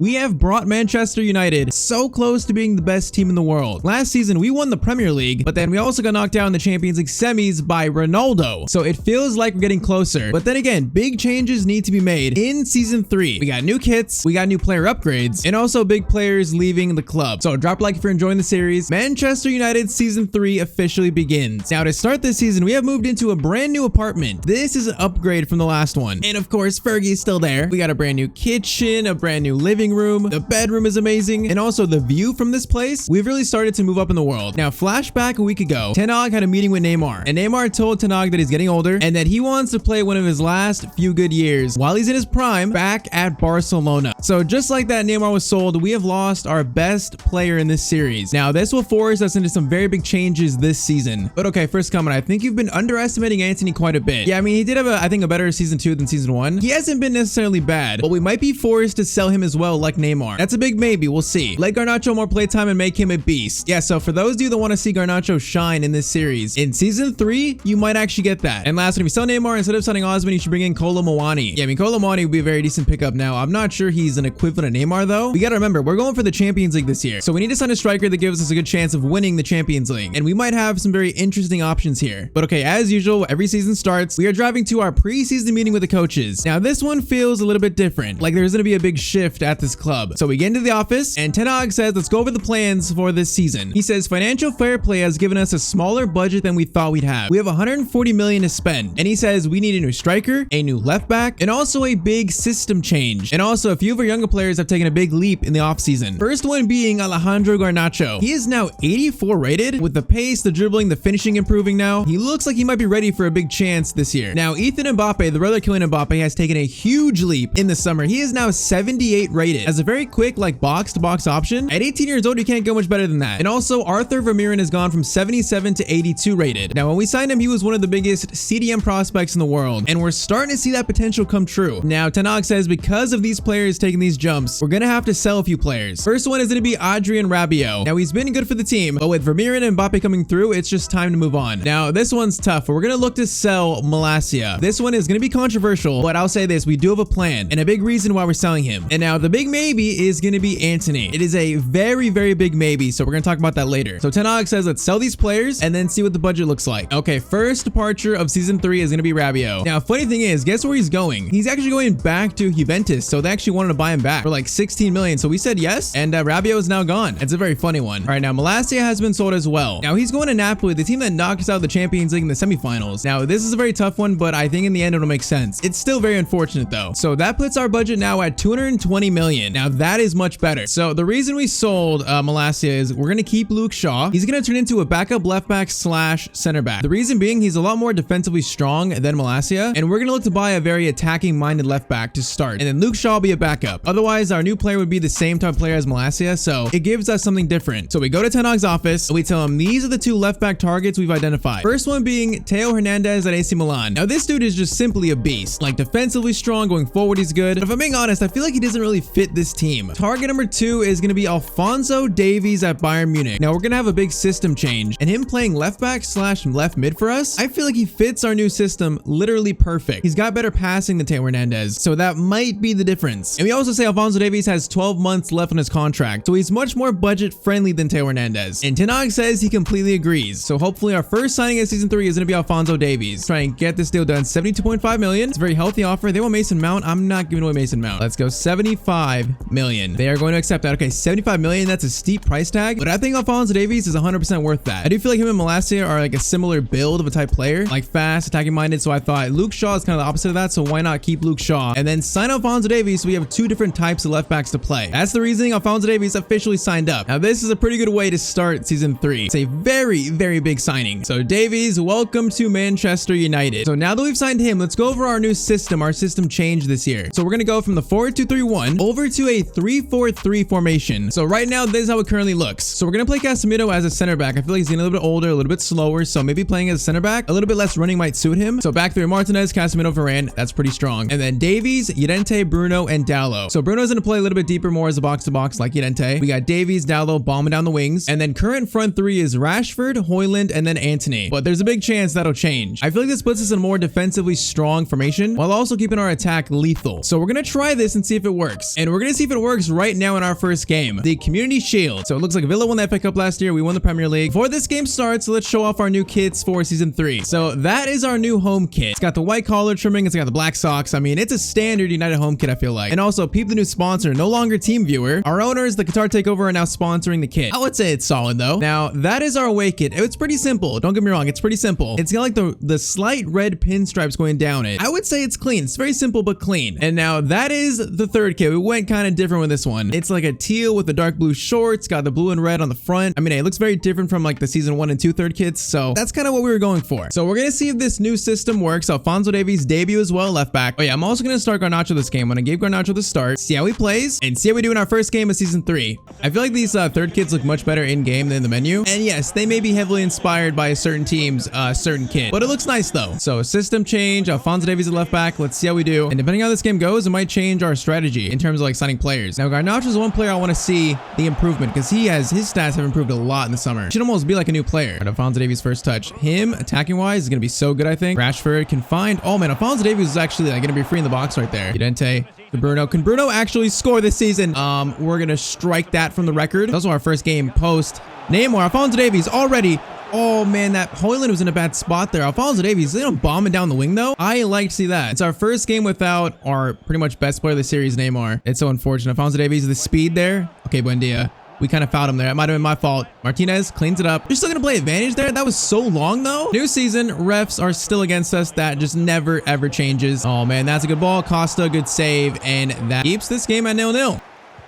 We have brought Manchester United so close to being the best team in the world. Last season, we won the Premier League, but then we also got knocked out in the Champions League semis by Ronaldo. So it feels like we're getting closer. But then again, big changes need to be made in season 3. We got new kits, we got new player upgrades, and also big players leaving the club. So drop a like if you're enjoying the series. Manchester United season 3 officially begins. Now to start this season, we have moved into a brand new apartment. This is an upgrade from the last one. And of course, Fergie's still there. We got a brand new kitchen, a brand new living room. The bedroom is amazing. And also the view from this place, we've really started to move up in the world. Now flashback a week ago, Ten Hag had a meeting with Neymar. And Neymar told Ten Hag that he's getting older and that he wants to play one of his last few good years while he's in his prime back at Barcelona. So just like that, Neymar was sold. We have lost our best player in this series. Now this will force us into some very big changes this season. But okay, first comment, I think you've been underestimating Antony quite a bit. Yeah, I mean, he did have I think a better season 2 than season 1. He hasn't been necessarily bad, but we might be forced to sell him as well like Neymar. That's a big maybe, we'll see. Let Garnacho more playtime and make him a beast. Yeah, so for those of you that want to see Garnacho shine in this series, in season 3, you might actually get that. And last, if you sell Neymar, instead of selling Osman, you should bring in Kolo Muani. Yeah, I mean, Kolo Muani would be a very decent pickup now. I'm not sure he's an equivalent of Neymar though. We gotta remember, we're going for the Champions League this year. So we need to sign a striker that gives us a good chance of winning the Champions League. And we might have some very interesting options here. But okay, as usual, every season starts, we are driving to our preseason meeting with the coaches. Now this one feels a little bit different. Like there's gonna be a big shift at this club. So we get into the office and Ten Hag says, let's go over the plans for this season. He says, financial fair play has given us a smaller budget than we thought we'd have. We have 140 million to spend. And he says, we need a new striker, a new left back, and also a big system change. And also a few of our younger players have taken a big leap in the offseason. First one being Alejandro Garnacho. He is now 84 rated with the pace, the dribbling, the finishing improving now. He looks like he might be ready for a big chance this year. Now, Ethan Mbappe, the brother killing Mbappe, has taken a huge leap in the summer. He is now 78 rated as a very quick, like box-to-box option. At 18 years old, you can't go much better than that. And also, Arthur Vermeeren has gone from 77 to 82 rated. Now, when we signed him, he was one of the biggest CDM prospects in the world, and we're starting to see that potential come true. Now, Ten Hag says because of these players taking these jumps, we're gonna have to sell a few players. First one is gonna be Adrian Rabiot. Now, he's been good for the team, but with Vermeeren and Mbappe coming through, it's just time to move on. Now, this one's tough, but we're gonna look to sell Malacia. This one is gonna be controversial, but I'll say this, we do have a plan and a big reason why we're selling him. And now the big maybe is gonna be Antony. It is a very, very big maybe, so we're gonna talk about that later. So Ten Hag says, let's sell these players and then see what the budget looks like. Okay, first departure of season 3 is gonna be Rabiot. Now, funny thing is, guess where he's going? He's actually going back to Juventus, so they actually wanted to buy him back for like 16 million. So we said yes, and Rabiot is now gone. It's a very funny one. All right, now Malacia has been sold as well. Now he's going to Napoli, the team that knocked us out of the Champions League in the semifinals. Now this is a very tough one, but I think in the end it'll make sense. It's still very unfortunate though. So that puts our budget now at 220 million. Now that is much better. So the reason we sold Malacia is we're going to keep Luke Shaw. He's going to turn into a backup left back slash center back. The reason being he's a lot more defensively strong than Malacia, and we're going to look to buy a very attacking minded left back to start, and then Luke Shaw will be a backup. Otherwise, our new player would be the same type of player as Malacia, so it gives us something different. So we go to Ten Hag's office and we tell him these are the 2 left back targets we've identified. First one being Theo Hernandez at AC Milan. Now this dude is just simply a beast. Like defensively strong, going forward he's good. But if I'm being honest, I feel like he doesn't really fit this team. Target number 2 is going to be Alphonso Davies at Bayern Munich. Now we're going to have a big system change, and him playing left back slash left mid for us, I feel like he fits our new system literally perfect. He's got better passing than Theo Hernandez, so that might be the difference. And we also say Alphonso Davies has 12 months left on his contract, so he's much more budget friendly than Theo Hernandez. And Ten Hag says he completely agrees. So hopefully our first signing of season 3 is going to be Alphonso Davies. Try and get this deal done. 72.5 million. It's a very healthy offer. They want Mason Mount. I'm not giving away Mason Mount. Let's go 75 million. They are going to accept that. Okay, 75 million. That's a steep price tag, but I think Alphonso Davies is 100% worth that. I do feel like him and Malacia are like a similar build of a type player, like fast, attacking minded. So I thought Luke Shaw is kind of the opposite of that. So why not keep Luke Shaw and then sign Alphonso Davies so we have 2 different types of left backs to play. That's the reasoning Alphonso Davies officially signed up. Now this is a pretty good way to start season 3. It's a very, very big signing. So Davies, welcome to Manchester United. So now that we've signed him, let's go over our new system, our system change this year. So we're going to go from the 4-2-3-1 over to a 3-4-3 formation. So right now, this is how it currently looks. So we're going to play Casemiro as a center back. I feel like he's getting a little bit older, a little bit slower. So maybe playing as a center back, a little bit less running might suit him. So back 3, Martinez, Casemiro, Varane. That's pretty strong. And then Davies, Llorente, Bruno, and Dallo. So Bruno's going to play a little bit deeper, more as a box-to-box like Llorente. We got Davies, Dallo, bombing down the wings. And then current front 3 is Rashford, Højlund, and then Antony. But there's a big chance that'll change. I feel like this puts us in a more defensively strong formation while also keeping our attack lethal. So we're going to try this and see if it works. And and we're gonna see if it works right now in our first game, the Community Shield. So it looks like Villa won the FA Cup last year. We won the Premier League. Before this game starts, let's show off our new kits for season 3. So that is our new home kit. It's got the white collar trimming. It's got the black socks. I mean, it's a standard United home kit, I feel like. And also, peep the new sponsor, no longer Team Viewer. Our owners, the Qatar Takeover, are now sponsoring the kit. I would say it's solid though. Now, that is our away kit. It's pretty simple. Don't get me wrong. It's pretty simple. It's got like the slight red pinstripes going down it. I would say it's clean. It's very simple, but clean. And now that is the third kit. We went kind of different with this one. It's like a teal with the dark blue shorts, got the blue and red on the front. I mean, it looks very different from like the season 1 and 2 third kits. So that's kind of what we were going for. So we're going to see if this new system works. Alphonso Davies debut as well, left back. Oh yeah, I'm also going to start Garnacho this game. I'm going to give Garnacho the start, see how he plays, and see how we do in our first game of season 3. I feel like these third kits look much better in game than the menu. And yes, they may be heavily inspired by a certain team's certain kit, but it looks nice though. So system change, Alphonso Davies at left back. Let's see how we do. And depending on how this game goes, it might change our strategy in terms of like signing players. Now Garnacho is one player I want to see the improvement because his stats have improved a lot in the summer. Should almost be like a new player. Right, Alphonso Davies first touch. Him attacking wise is gonna be so good, I think. Rashford can find. Oh man, Alphonso Davies is actually like gonna be free in the box right there. Udente to Bruno. Can Bruno actually score this season? We're gonna strike that from the record. That's also our first game post Neymar. Alphonso Davies already. Oh man, that Højlund was in a bad spot there. Alphonso Davies, they don't bomb it down the wing though. I like to see that. It's our first game without our pretty much best player of the series, Neymar. It's so unfortunate. Alphonso Davies, the speed there. Okay, Buendia. We kind of fouled him there. That might have been my fault. Martinez cleans it up. You're still going to play advantage there? That was so long though. New season, refs are still against us. That just never ever changes. Oh man, that's a good ball. Costa, good save. And that keeps this game at 0-0.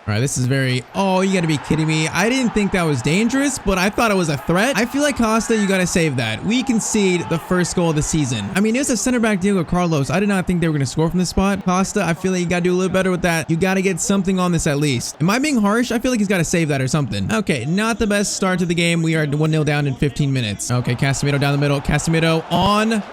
All right, this is very... Oh, you got to be kidding me. I didn't think that was dangerous, but I thought it was a threat. I feel like Costa, you got to save that. We concede the first goal of the season. I mean, it was a center back Diego Carlos. I did not think they were going to score from this spot. Costa, I feel like you got to do a little better with that. You got to get something on this at least. Am I being harsh? I feel like he's got to save that or something. Okay, not the best start to the game. We are 1-0 down in 15 minutes. Okay, Casemiro down the middle. Casemiro on...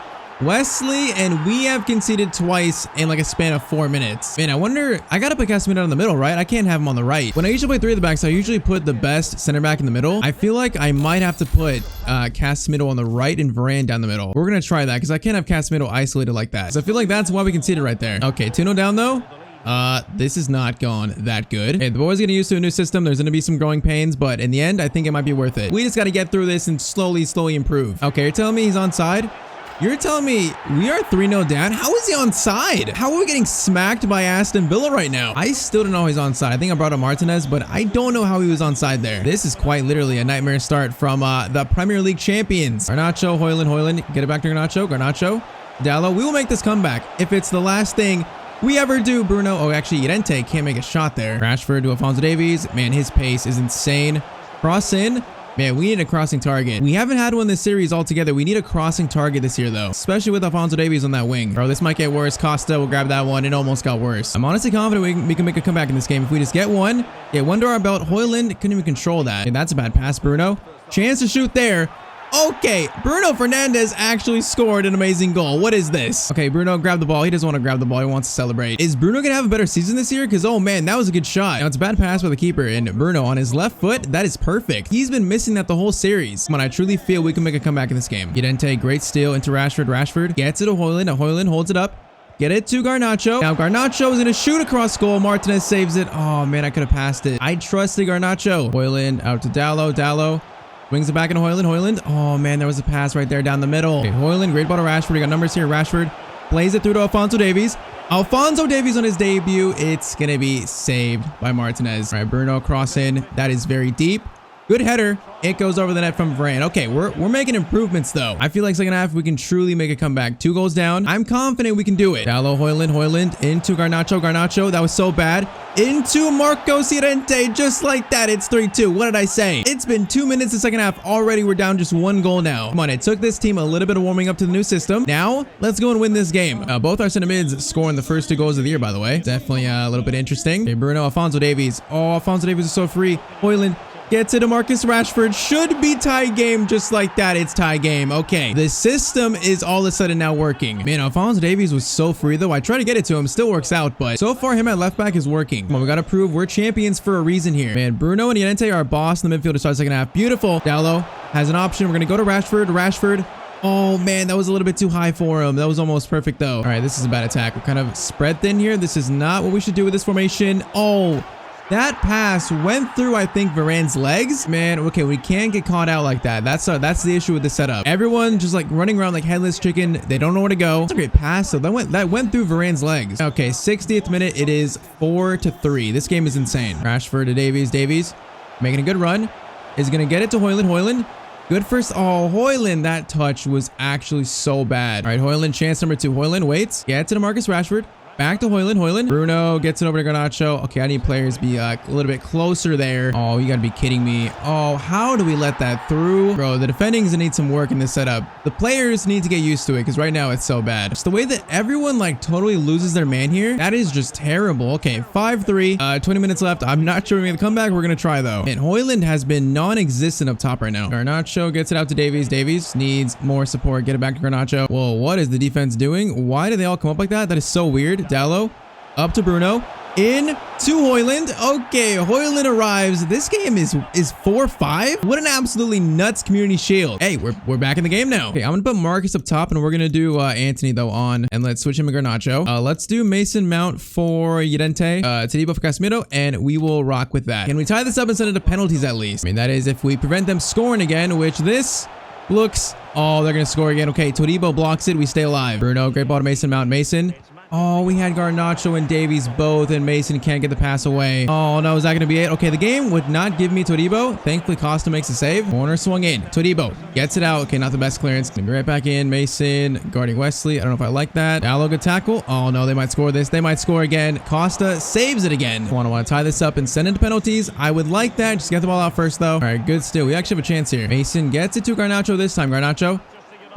Wesley, and we have conceded twice in like a span of 4 minutes. Man, I wonder, I gotta put Casemiro in the middle, right? I can't have him on the right. When I usually play 3 of the backs, I usually put the best center back in the middle. I feel like I might have to put Casemiro on the right and Varane down the middle. We're gonna try that because I can't have Casemiro isolated like that. So I feel like that's why we conceded right there. Okay, 2-0 down though. This is not gone that good. Okay, the boys getting used to a new system. There's gonna be some growing pains, but in the end, I think it might be worth it. We just gotta get through this and slowly improve. Okay, you're telling me he's onside? You're telling me we are 3-0 down? How is he onside? How are we getting smacked by Aston Villa right now? I still don't know he's onside. I think I brought up Martinez, but I don't know how he was onside there. This is quite literally a nightmare start from the Premier League champions. Garnacho, Højlund. Get it back to Garnacho. Dallo, we will make this comeback if it's the last thing we ever do. Bruno. Oh, actually, Udente can't make a shot there. Rashford to Alphonso Davies. Man, his pace is insane. Cross in. Man, we need a crossing target. We haven't had one this series altogether. We need a crossing target this year, though, especially with Alphonso Davies on that wing. Bro, this might get worse. Costa will grab that one. It almost got worse. I'm honestly confident we can make a comeback in this game if we just get one. Yeah, one to our belt. Højlund couldn't even control that. Okay, that's a bad pass, Bruno. Chance to shoot there. Okay, Bruno Fernandes actually scored an amazing goal. What is this? Okay, Bruno grabbed the ball. He doesn't want to grab the ball. He wants to celebrate. Is Bruno going to have a better season this year? Because, oh man, that was a good shot. Now, it's a bad pass by the keeper. And Bruno on his left foot, that is perfect. He's been missing that the whole series. Come on, I truly feel we can make a comeback in this game. Udente, great steal into Rashford. Rashford gets it to Højlund. Now Højlund holds it up. Get it to Garnacho. Now Garnacho is going to shoot across goal. Martinez saves it. Oh man, I could have passed it. I trusted Garnacho. Højlund out to Dallo. Wings it back into Højlund. Oh, man, there was a pass right there down the middle. Okay, Højlund, great ball to Rashford. We got numbers here. Rashford plays it through to Alphonso Davies. Alphonso Davies on his debut. It's going to be saved by Martinez. All right, Bruno cross in. That is very deep. Good header. It goes over the net from Varane. Okay, we're making improvements, though. I feel like second half, we can truly make a comeback. 2 goals down. I'm confident we can do it. Dallo, Højlund into Garnacho. That was so bad. Into Marcos Llorente. Just like that, it's 3-2. What did I say? It's been 2 minutes the second half. Already, we're down just 1 goal now. Come on, it took this team a little bit of warming up to the new system. Now, let's go and win this game. Both our center mids scoring the first 2 goals of the year, by the way. Definitely a little bit interesting. Okay, Bruno, Alphonso Davies. Oh, Alphonso Davies is so free. Højlund gets it to Marcus Rashford. Should be tie game. Just like that, it's tie game. Okay, the system is all of a sudden now working. Man, Alphonso Davies was so free, though. I try to get it to him. Still works out, but so far, him at left back is working. Come on, we got to prove we're champions for a reason here. Man, Bruno and Llorente are boss in the midfield to start the second half. Beautiful. Dallo has an option. We're going to go to Rashford. Rashford Oh man, that was a little bit too high for him. That was almost perfect though. All right, this is a bad attack. We're kind of spread thin here. This is not what we should do with this formation. Oh, that pass went through, I think, Varane's legs. Man, okay, we can't get caught out like that. That's the issue with the setup. Everyone just like running around like headless chicken. They don't know where to go. That's a great pass. So that went through Varane's legs. Okay, 60th minute. It is 4-3. This game is insane. Rashford to Davies. Davies making a good run. Is going to get it to Højlund. Højlund. Good first. Oh, Højlund. That touch was actually so bad. All right, Højlund. Chance number 2. Højlund waits. Gets it to Marcus Rashford. Back to Højlund. Højlund. Bruno gets it over to Garnacho. Okay, I need players be a little bit closer there. Oh, you gotta be kidding me. Oh, how do we let that through? Bro, the defending's gonna need some work in this setup. The players need to get used to it because right now it's so bad. It's the way that everyone like totally loses their man here. That is just terrible. Okay, 5-3. 20 minutes left. I'm not sure we're gonna come back. We're gonna try though. And Højlund has been non-existent up top right now. Garnacho gets it out to Davies. Davies needs more support. Get it back to Garnacho. Whoa, what is the defense doing? Why do they all come up like that? That is so weird. Dallo up to Bruno, in to Højlund. Okay, Højlund arrives. This game is 4-5. What an absolutely nuts community shield. Hey, we're back in the game now. Okay, I'm gonna put Marcus up top, and we're gonna do Antony though on, and let's switch him to Garnacho. Let's do Mason Mount for Llorente, Todibo for Casemiro, and we will rock with that. Can we tie this up and send it to penalties at least? I mean, that is if we prevent them scoring again, which this looks. Oh, they're gonna score again. Okay, Todibo blocks it. We stay alive. Bruno, great ball to Mason Mount. Mason. Oh, we had Garnacho and Davies both, and Mason can't get the pass away. Oh, no, is that going to be it? Okay, the game would not give me Todibo. Thankfully, Costa makes a save. Corner swung in. Todibo gets it out. Okay, not the best clearance. Gonna be right back in. Mason guarding Wesley. I don't know if I like that. Dallo, good tackle. Oh, no, they might score this. They might score again. Costa saves it again. I want to tie this up and send it to penalties. I would like that. Just get the ball out first, though. All right, good still. We actually have a chance here. Mason gets it to Garnacho this time. Garnacho.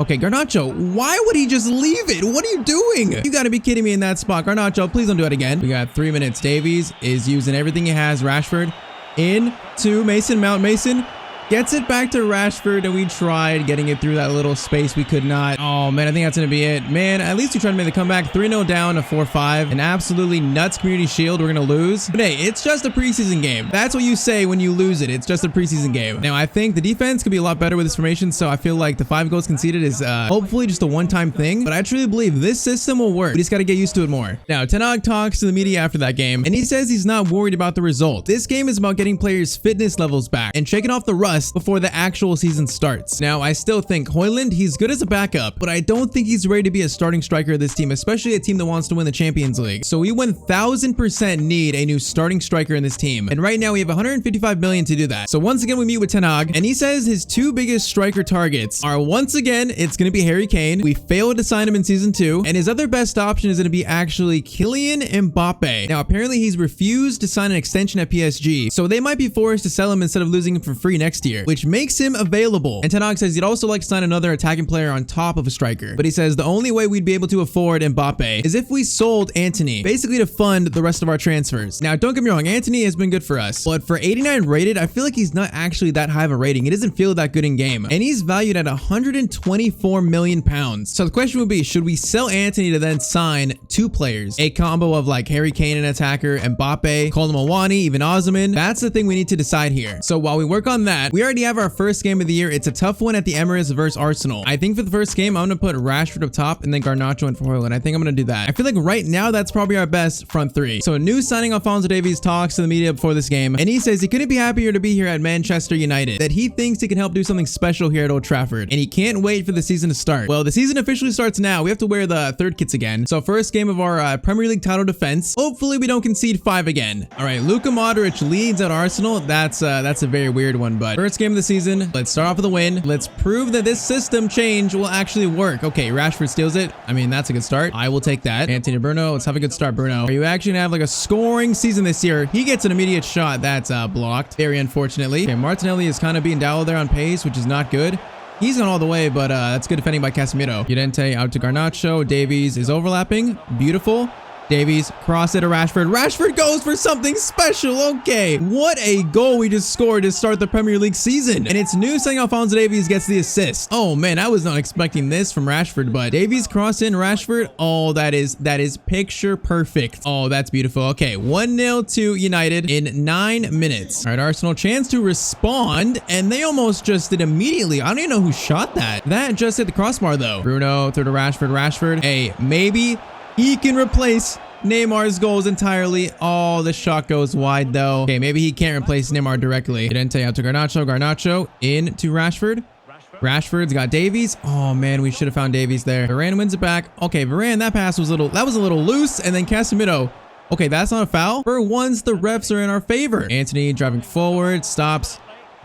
Okay, Garnacho, why would he just leave it? What are you doing? You got to be kidding me in that spot. Garnacho, please don't do it again. We got 3 minutes. Davies is using everything he has. Rashford in to Mason Mount. Mason gets it back to Rashford, and we tried getting it through that little space. We could not. Oh, man, I think that's going to be it. Man, at least we tried to make the comeback. 3-0 down to 4-5. An absolutely nuts community shield. We're going to lose. But hey, it's just a preseason game. That's what you say when you lose it. It's just a preseason game. Now, I think the defense could be a lot better with this formation, so I feel like the 5 goals conceded is hopefully just a one-time thing. But I truly believe this system will work. We just got to get used to it more. Now, Ten Hag talks to the media after that game, and he says he's not worried about the result. This game is about getting players' fitness levels back and shaking off the rust before the actual season starts. Now, I still think Højlund, he's good as a backup, but I don't think he's ready to be a starting striker of this team, especially a team that wants to win the Champions League. So we 1000% need a new starting striker in this team. And right now we have 155 million to do that. So once again, we meet with Ten Hag, and he says his 2 biggest striker targets are, once again, it's going to be Harry Kane. We failed to sign him in season 2, and his other best option is going to be actually Kylian Mbappe. Now, apparently he's refused to sign an extension at PSG, so they might be forced to sell him instead of losing him for free next year, which makes him available. And Ten Hag says he'd also like to sign another attacking player on top of a striker. But he says the only way we'd be able to afford Mbappe is if we sold Antony, basically to fund the rest of our transfers. Now, don't get me wrong, Antony has been good for us, but for 89 rated, I feel like he's not actually that high of a rating. He doesn't feel that good in game. And he's valued at 124 million pounds. So the question would be, should we sell Antony to then sign 2 players? A combo of like Harry Kane, an attacker, Mbappe, Kolomawani, even Osman. That's the thing we need to decide here. So while we work on that, we already have our first game of the year. It's a tough one at the Emirates versus Arsenal. I think for the first game, I'm going to put Rashford up top and then Garnacho in for Højlund. I think I'm going to do that. I feel like right now, that's probably our best front 3. So a new signing, Alphonso Davies, talks to the media before this game, and he says he couldn't be happier to be here at Manchester United, that he thinks he can help do something special here at Old Trafford, and he can't wait for the season to start. Well, the season officially starts now. We have to wear the 3rd kits again. So first game of our Premier League title defense. Hopefully we don't concede 5 again. All right, Luka Modric leads at Arsenal. That's a very weird one, but first game of the season. Let's start off with a win. Let's prove that this system change will actually work. Okay, Rashford steals it. I mean, that's a good start. I will take that. Antony, Bruno. Let's have a good start, Bruno. Are you actually gonna have like a scoring season this year? He gets an immediate shot. That's blocked, very unfortunately. Okay, Martinelli is kind of being Dallo there on pace, which is not good. He's gone all the way, but that's good defending by Casemiro. Llorente out to Garnacho. Davies is overlapping. Beautiful. Davies, cross it to Rashford. Rashford goes for something special. Okay, what a goal we just scored to start the Premier League season. And it's new saying Alphonso Davies gets the assist. Oh man, I was not expecting this from Rashford, but Davies cross in Rashford. Oh, that is picture perfect. Oh, that's beautiful. Okay, 1-0 to United in 9 minutes. All right, Arsenal chance to respond, and they almost just did immediately. I don't even know who shot that. That just hit the crossbar though. Bruno through to Rashford. Rashford. Hey, maybe he can replace Neymar's goals entirely. Oh, the shot goes wide though. Okay, maybe he can't replace Neymar directly. Llorente out to Garnacho. Garnacho in to Rashford. Rashford's got Davies. Oh man, we should have found Davies there. Varane wins it back. Okay, Varane, that pass was a little loose. And then Casemiro. Okay, that's not a foul. For once, the refs are in our favor. Antony driving forward, stops.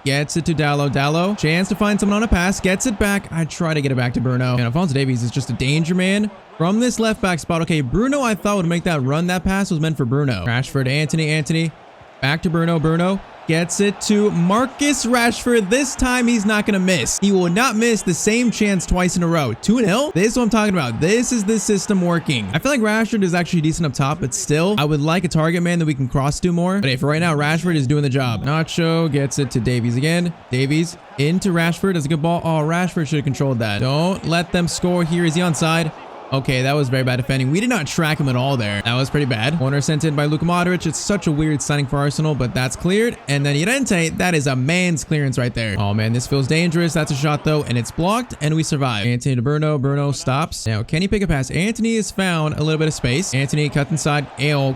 Gets it to Dallo. Dallo, chance to find someone on a pass. Gets it back. I try to get it back to Bruno. And Alphonso Davies is just a danger man from this left back spot. Okay, Bruno I thought would make that run. That pass was meant for Bruno. Rashford, Antony. Antony. Back to Bruno. Bruno gets it to Marcus Rashford. This time he's not going to miss. He will not miss the same chance twice in a row. 2-0? This is what I'm talking about. This is the system working. I feel like Rashford is actually decent up top, but still, I would like a target man that we can cross to more. But hey, for right now, Rashford is doing the job. Nacho gets it to Davies again. Davies into Rashford. That's a good ball. Oh, Rashford should have controlled that. Don't let them score here. Is he onside? Okay, that was very bad defending. We did not track him at all there. That was pretty bad. Corner sent in by Luka Modric. It's such a weird signing for Arsenal, but that's cleared. And then Llorente, that is a man's clearance right there. Oh man, this feels dangerous. That's a shot though, and it's blocked, and we survive. Antony to Bruno. Bruno stops. Now, can he pick a pass? Antony has found a little bit of space. Antony cuts inside.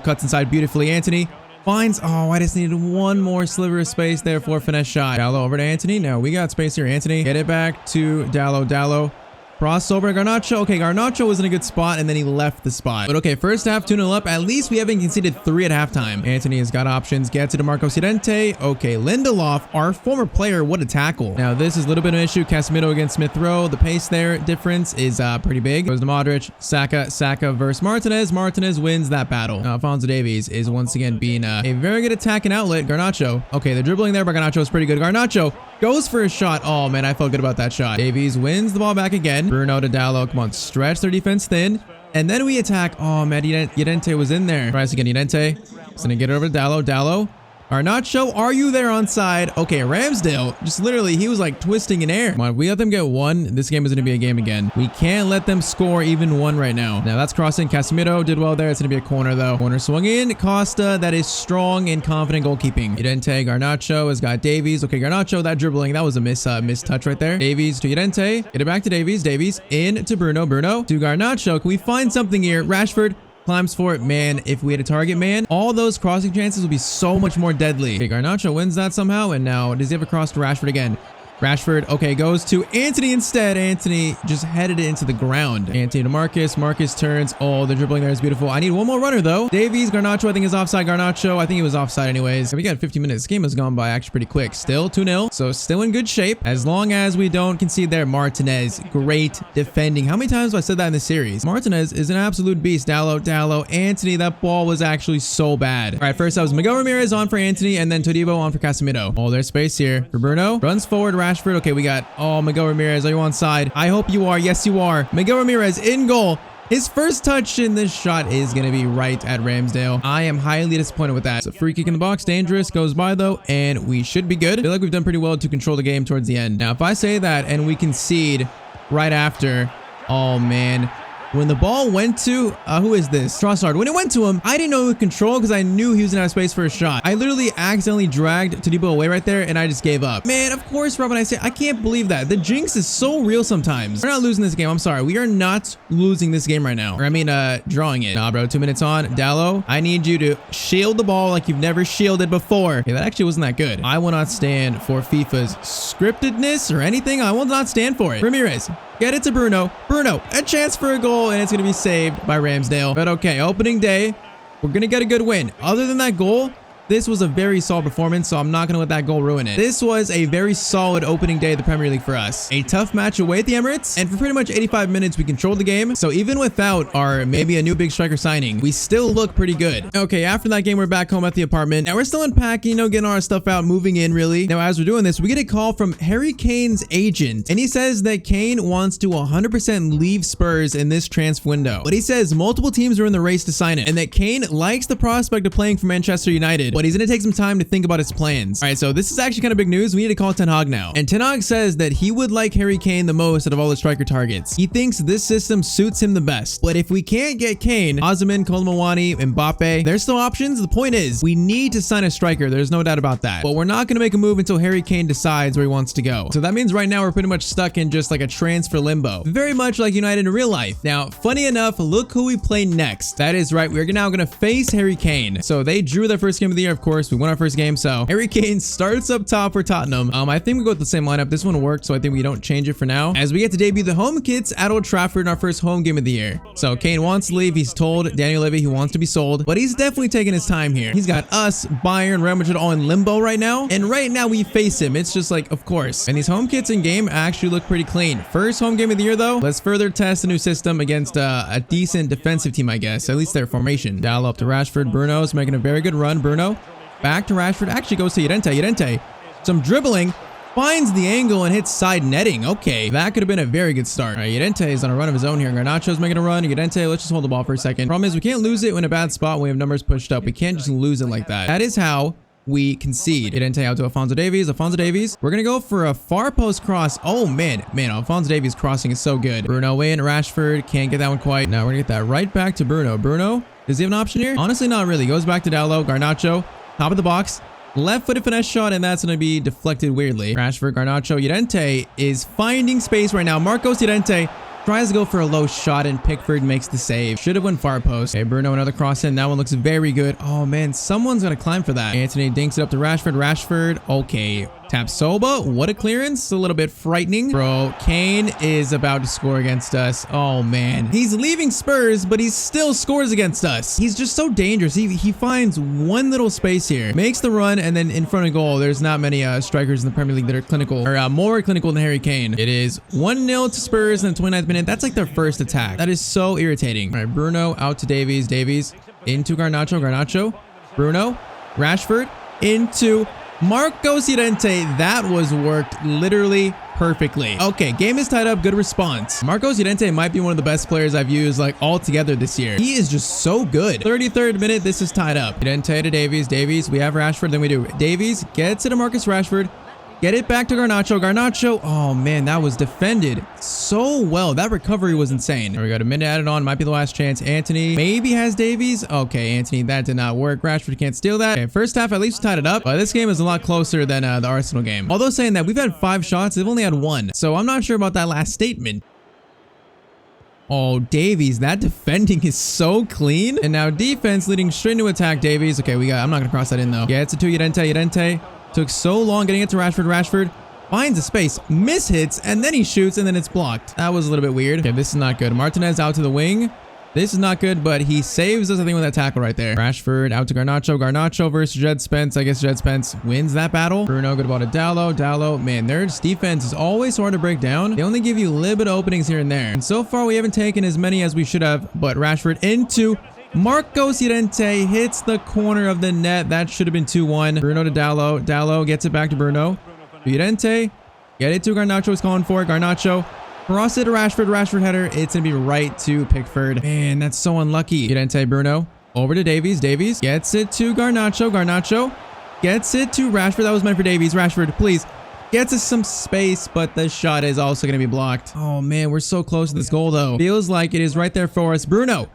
Cuts inside beautifully. Antony finds, oh, I just needed one more sliver of space there for a finesse shot. Dallo over to Antony. Now, we got space here. Antony, get it back to Dallo. Dallo. Crossover, Garnacho. Okay, Garnacho was in a good spot, and then he left the spot. But okay, first half, 2-0 up. At least we haven't conceded 3 at halftime. Antony has got options. Gets it to Marcos Llorente. Okay, Lindelof, our former player. What a tackle. Now, this is a little bit of an issue. Casemiro against Smith Rowe. The pace there difference is pretty big. Goes to Modric. Saka versus Martinez. Martinez wins that battle. Now, Alphonso Davies is once again being a very good attacking outlet. Garnacho. Okay, the dribbling there by Garnacho is pretty good. Garnacho goes for a shot. Oh, man, I felt good about that shot. Davies wins the ball back again. Bruno to Dallo. Come on, stretch their defense thin. And then we attack. Oh, man, Llorente was in there. Tries again, Llorente. He's going to get it over to Dallo. Dallo. Garnacho, are you there on side? Okay, Ramsdale, just literally, he was like twisting in air. Come on, we let them get one. This game is going to be a game again. We can't let them score even one right now. Now, that's crossing. Casemiro did well there. It's going to be a corner, though. Corner swung in. Costa, that is strong and confident goalkeeping. Llorente, Garnacho has got Davies. Okay, Garnacho, that dribbling, that was a miss touch right there. Davies to Llorente. Get it back to Davies. Davies in to Bruno. Bruno to Garnacho. Can we find something here? Rashford climbs for it. Man, if we had a target man, all those crossing chances would be so much more deadly. Okay, Garnacho wins that somehow, and now does he have a cross to Rashford again? Rashford, okay, goes to Antony instead. Antony just headed it into the ground. Antony to Marcus. Marcus turns. Oh, the dribbling there is beautiful. I need one more runner, though. Davies, Garnacho, I think is offside. Garnacho, I think he was offside anyways. We got 15 minutes. This game has gone by actually pretty quick. Still 2-0, so still in good shape. As long as we don't concede there. Martinez, great defending. How many times have I said that in this series? Martinez is an absolute beast. Dallo. Antony, that ball was actually so bad. All right, first that was Miguel Ramirez on for Antony, and then Todibo on for Casemiro. Oh, there's space here for Bruno. Runs forward, Rashford. Okay, we got, oh, Miguel Ramirez, are you on side? I hope you are. Yes, you are. Miguel Ramirez in goal. His first touch in this shot is going to be right at Ramsdale. I am highly disappointed with that. It's a free kick in the box. Dangerous. Goes by, though, and we should be good. I feel like we've done pretty well to control the game towards the end. Now, if I say that and we concede right after, oh, man. When the ball went to, who is this? Trossard. When it went to him, I didn't know who control because I knew he was gonna have space for a shot. I literally accidentally dragged Todibo away right there and I just gave up. Man, of course, Robin, I can't believe that. The jinx is so real sometimes. We're not losing this game. I'm sorry. We are not losing this game right now. Or I mean, drawing it. Nah, bro, 2 minutes on. Dallo, I need you to shield the ball like you've never shielded before. Okay, that actually wasn't that good. I will not stand for FIFA's scriptedness or anything. I will not stand for it. Ramirez. Get it to Bruno. Bruno, a chance for a goal, and it's going to be saved by Ramsdale. But okay, opening day, we're going to get a good win. Other than that goal, this was a very solid performance, so I'm not going to let that goal ruin it. This was a very solid opening day of the Premier League for us. A tough match away at the Emirates, and for pretty much 85 minutes, we controlled the game. So even without our maybe a new big striker signing, we still look pretty good. Okay, after that game, we're back home at the apartment. Now we're still unpacking, getting our stuff out, moving in really. Now as we're doing this, we get a call from Harry Kane's agent, and he says that Kane wants to 100% leave Spurs in this transfer window. But he says multiple teams are in the race to sign him, and that Kane likes the prospect of playing for Manchester United, but he's going to take some time to think about his plans. All right, so this is actually kind of big news. We need to call Ten Hag now. And Ten Hag says that he would like Harry Kane the most out of all the striker targets. He thinks this system suits him the best. But if we can't get Kane, Osimhen, Kolomouani, Mbappe, there's still options. The point is, we need to sign a striker. There's no doubt about that. But we're not going to make a move until Harry Kane decides where he wants to go. So that means right now we're pretty much stuck in just like a transfer limbo. Very much like United in real life. Now, funny enough, look who we play next. That is right. We're now going to face Harry Kane. So they drew their first game of the year, of course. We won our first game. So Harry Kane starts up top for Tottenham. I think we go with the same lineup. This one worked, so I think we don't change it for now. As we get to debut the home kits at Old Trafford in our first home game of the year. So Kane wants to leave. He's told Daniel Levy he wants to be sold, but he's definitely taking his time here. He's got us, Bayern, Real Madrid all in limbo right now. And right now we face him. It's just like, of course. And these home kits in game actually look pretty clean. First home game of the year though. Let's further test the new system against a decent defensive team, I guess. At least their formation. Dial up to Rashford. Bruno's making a very good run. Bruno back to Rashford. Actually goes to Llorente. Some dribbling. Finds the angle and hits side netting. Okay, that could have been a very good start. All right, Llorente is on a run of his own here. Garnacho's making a run. Llorente, let's just hold the ball for a second. Problem is we can't lose it in a bad spot when we have numbers pushed up. We can't just lose it like that. That is how we concede. Llorente out to Alphonso Davies. We're going to go for a far post cross. Oh, man. Alphonso Davies crossing is so good. Bruno in. Rashford can't get that one quite. Now we're going to get that right back to Bruno. Bruno, does he have an option here? Honestly, not really. Goes back to Dallo. Garnacho, top of the box. Left-footed finesse shot, and that's going to be deflected weirdly. Rashford, Garnacho, Llorente is finding space right now. Marcos Llorente tries to go for a low shot, and Pickford makes the save. Should have went far post. Okay, Bruno, another cross in. That one looks very good. Oh, man, someone's going to climb for that. Antony dinks it up to Rashford. Rashford, okay. Tapsoba, what a clearance. A little bit frightening. Bro, Kane is about to score against us. Oh, man. He's leaving Spurs, but he still scores against us. He's just so dangerous. He finds one little space here, makes the run, and then in front of goal, there's not many strikers in the Premier League that are clinical, or more clinical than Harry Kane. It is 1-0 to Spurs in the 29th minute. That's like their first attack. That is so irritating. All right, Bruno out to Davies. Davies into Garnacho. Bruno. Rashford into Marcos Llorente. That was worked literally perfectly. Okay, game is tied up. Good response. Marcos Llorente might be one of the best players I've used like all together this year. He is just so good. 33rd minute, this is tied up. Llorente to Davies. We have Rashford, then we do. Davies gets it to Marcus Rashford. Get it back to Garnacho. Oh, man, that was defended so well. That recovery was insane. There we go. A minute added on. Might be the last chance. Antony maybe has Davies. Okay, Antony, that did not work. Rashford can't steal that. Okay, first half, at least we tied it up. But this game is a lot closer than the Arsenal game. Although saying that, we've had 5 shots. They've only had 1. So I'm not sure about that last statement. Oh, Davies, that defending is so clean. And now defense leading straight into attack. Davies. Okay, I'm not going to cross that in, though. Yeah, it's a 2 Llorente. Took so long getting it to Rashford. Rashford finds a space, mishits, and then he shoots, and then it's blocked. That was a little bit weird. Okay, this is not good. Martinez out to the wing. This is not good, but he saves us, I think, with that tackle right there. Rashford out to Garnacho versus Jed Spence. I guess Jed Spence wins that battle. Bruno, good ball to Dallo. Man, their defense is always hard to break down. They only give you a little bit of openings here and there. And so far, we haven't taken as many as we should have, but Rashford into Marcos Llorente hits the corner of the net. That should have been 2-1. Bruno to Dallo. Dallo gets it back to Bruno. Llorente. Get it to Garnacho. He's calling for it. Garnacho. Cross it to Rashford. Rashford header. It's going to be right to Pickford. Man, that's so unlucky. Llorente, Bruno. Over to Davies. Davies gets it to Garnacho. Garnacho gets it to Rashford. That was meant for Davies. Rashford, please. Gets us some space, but the shot is also going to be blocked. Oh, man, we're so close to this goal, though. Feels like it is right there for us. Bruno.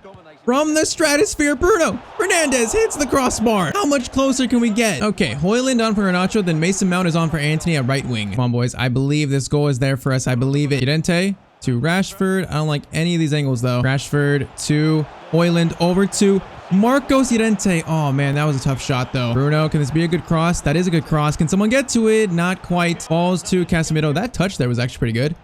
From the stratosphere, Bruno Fernandes hits the crossbar. How much closer can we get? Okay, Højlund on for Garnacho, then Mason Mount is on for Antony at right wing. Come on, boys. I believe this goal is there for us. I believe it. Llorente to Rashford. I don't like any of these angles, though. Rashford to Højlund over to Marcos Llorente. Oh, man, that was a tough shot, though. Bruno, can this be a good cross? That is a good cross. Can someone get to it? Not quite. Falls to Casemiro. That touch there was actually pretty good.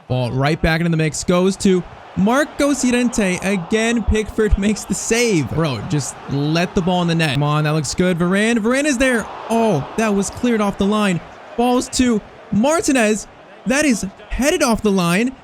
Ball right back into the mix. Goes to Marcos Llorente again. Pickford makes the save. Bro, just let the ball in the net. Come on, that looks good. Varane is there. Oh, that was cleared off the line. Balls to Martinez. That is headed off the line.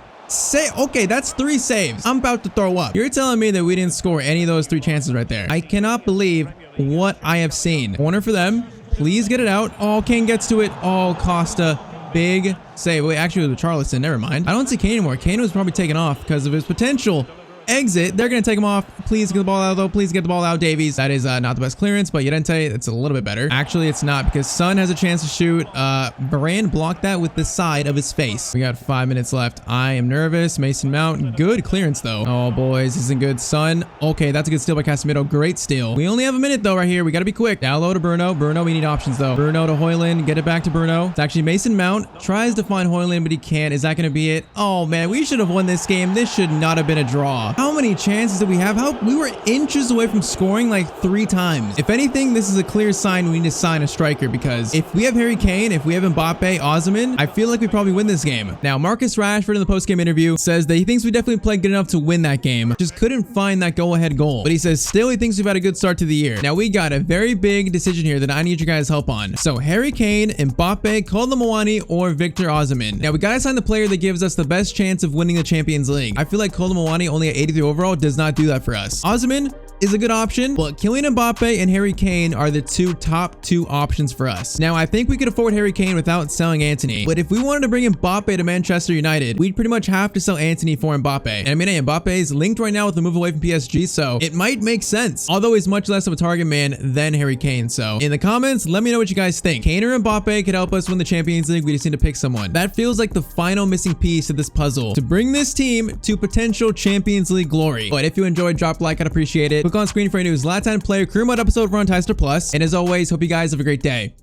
Okay, that's 3 saves. I'm about to throw up. You're telling me that we didn't score any of those 3 chances right there. I cannot believe what I have seen. Corner for them. Please get it out. Oh, Kane gets to it. Oh, Costa. Big save. Wait, actually it was Charleston. Never mind. I don't see Kane anymore. Kane was probably taken off because of his potential exit. They're going to take him off. Please get the ball out, though. Please get the ball out, Davies. That is not the best clearance, but Llorente, it's a little bit better. Actually, it's not because Son has a chance to shoot. Varane blocked that with the side of his face. We got 5 minutes left. I am nervous. Mason Mount. Good clearance, though. Oh, boys. This isn't good. Son. Okay, that's a good steal by Casemiro. Great steal. We only have a minute, though, right here. We got to be quick. Down low to Bruno. Bruno, we need options, though. Bruno to Højlund. Get it back to Bruno. It's actually Mason Mount. Tries to find Højlund, but he can't. Is that going to be it? Oh, man. We should have won this game. This should not have been a draw. How many chances that we have? We were inches away from scoring like 3 times. If anything, this is a clear sign we need to sign a striker, because if we have Harry Kane, if we have Mbappe, Osimhen, I feel like we probably win this game. Now, Marcus Rashford in the post-game interview says that he thinks we definitely played good enough to win that game. Just couldn't find that go-ahead goal. But he says still he thinks we've had a good start to the year. Now, we got a very big decision here that I need your guys' help on. So, Harry Kane, Mbappe, Colomboani, or Victor Osimhen. Now, we gotta sign the player that gives us the best chance of winning the Champions League. I feel like Colomboani, only at 83 overall, does not do that for us. Osimhen is a good option, but Kylian Mbappe and Harry Kane are the top two options for us. Now, I think we could afford Harry Kane without selling Antony, but if we wanted to bring Mbappe to Manchester United, we'd pretty much have to sell Antony for Mbappe. And I mean, hey, Mbappe is linked right now with the move away from PSG, so it might make sense, although he's much less of a target man than Harry Kane. So in the comments, let me know what you guys think. Kane or Mbappe could help us win the Champions League. We just need to pick someone. That feels like the final missing piece of this puzzle to bring this team to potential Champions League glory. But if you enjoyed, drop a like, I'd appreciate it. Click on screen for a new Zlatan player career mode episode over on Tyztir Plus. And as always, hope you guys have a great day.